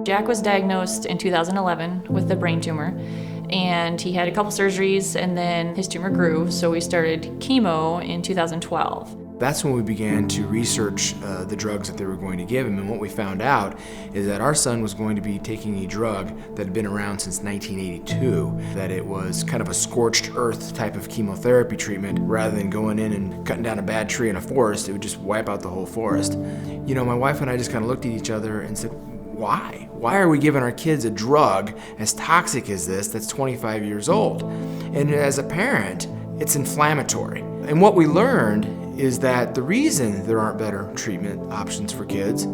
Jack was diagnosed in 2011 with a brain tumor, and he had a couple surgeries, and then his tumor grew, so we started chemo in 2012. That's when we began to research the drugs that they were going to give him, and what we found out is that our son was going to be taking a drug that had been around since 1982, that it was kind of a scorched earth type of chemotherapy treatment. Rather than going in and cutting down a bad tree in a forest, it would just wipe out the whole forest. You know, my wife and I just kind of looked at each other and said, why? Why are we giving our kids a drug as toxic as this that's 25 years old? And as a parent, it's inflammatory. And what we learned is that the reason there aren't better treatment options for kids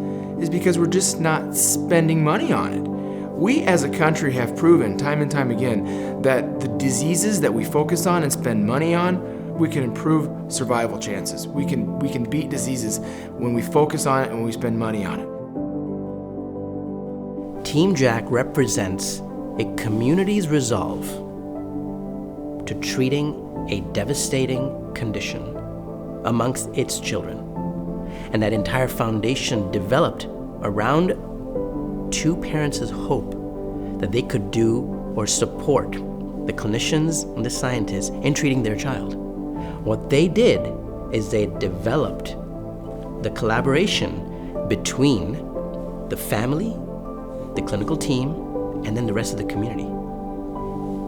is because we're just not spending money on it. We as a country have proven time and time again that the diseases that we focus on and spend money on, we can improve survival chances. We can beat diseases when we focus on it and when we spend money on it. Team Jack represents a community's resolve to treating a devastating condition amongst its children. And that entire foundation developed around two parents' hope that they could do or support the clinicians and the scientists in treating their child. What they did is they developed the collaboration between the family, the clinical team, and then the rest of the community.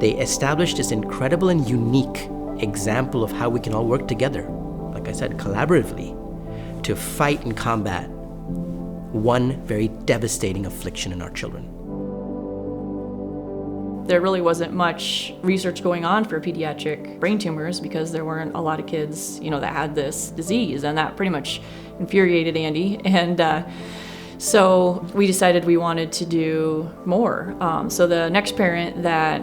They established this incredible and unique example of how we can all work together, like I said, collaboratively, to fight and combat one very devastating affliction in our children. There really wasn't much research going on for pediatric brain tumors because there weren't a lot of kids, that had this disease, and that pretty much infuriated Andy. And so we decided we wanted to do more. So the next parent that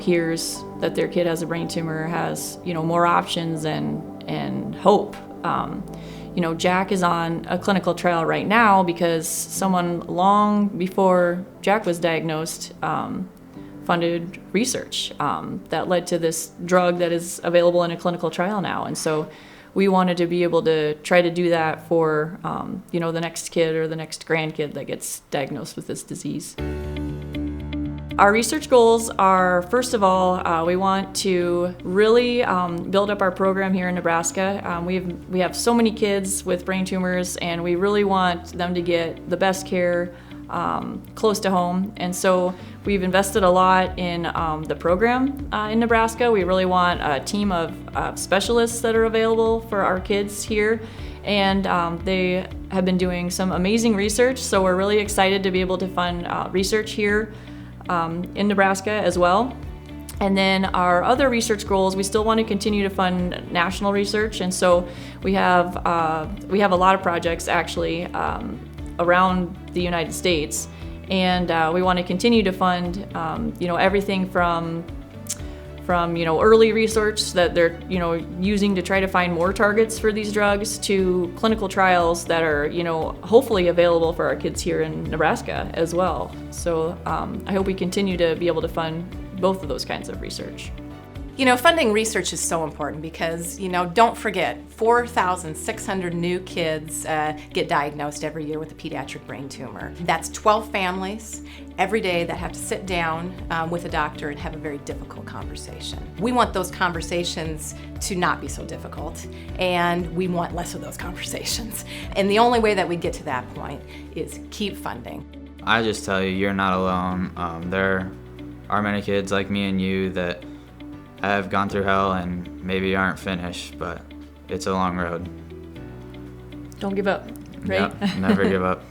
hears that their kid has a brain tumor has more options and hope. Jack is on a clinical trial right now because someone long before Jack was diagnosed funded research that led to this drug that is available in a clinical trial now. And so we wanted to be able to try to do that for the next kid or the next grandkid that gets diagnosed with this disease. Our research goals are, first of all, we want to really build up our program here in Nebraska. We have so many kids with brain tumors, and we really want them to get the best care close to home. And so we've invested a lot in the program in Nebraska. We really want a team of specialists that are available for our kids here. And they have been doing some amazing research, so we're really excited to be able to fund research here in Nebraska as well. And then our other research goals, we still want to continue to fund national research, and so we have a lot of projects actually around the United States, and we want to continue to fund everything from early research that they're using to try to find more targets for these drugs to clinical trials that are hopefully available for our kids here in Nebraska as well. So I hope we continue to be able to fund both of those kinds of research. Funding research is so important because, don't forget, 4,600 new kids get diagnosed every year with a pediatric brain tumor. That's 12 families every day that have to sit down with a doctor and have a very difficult conversation. We want those conversations to not be so difficult, and we want less of those conversations. And the only way that we get to that point is keep funding. I just tell you, you're not alone. There are many kids like me and you that have gone through hell and maybe aren't finished, but it's a long road. Don't give up, right? Yep, never give up.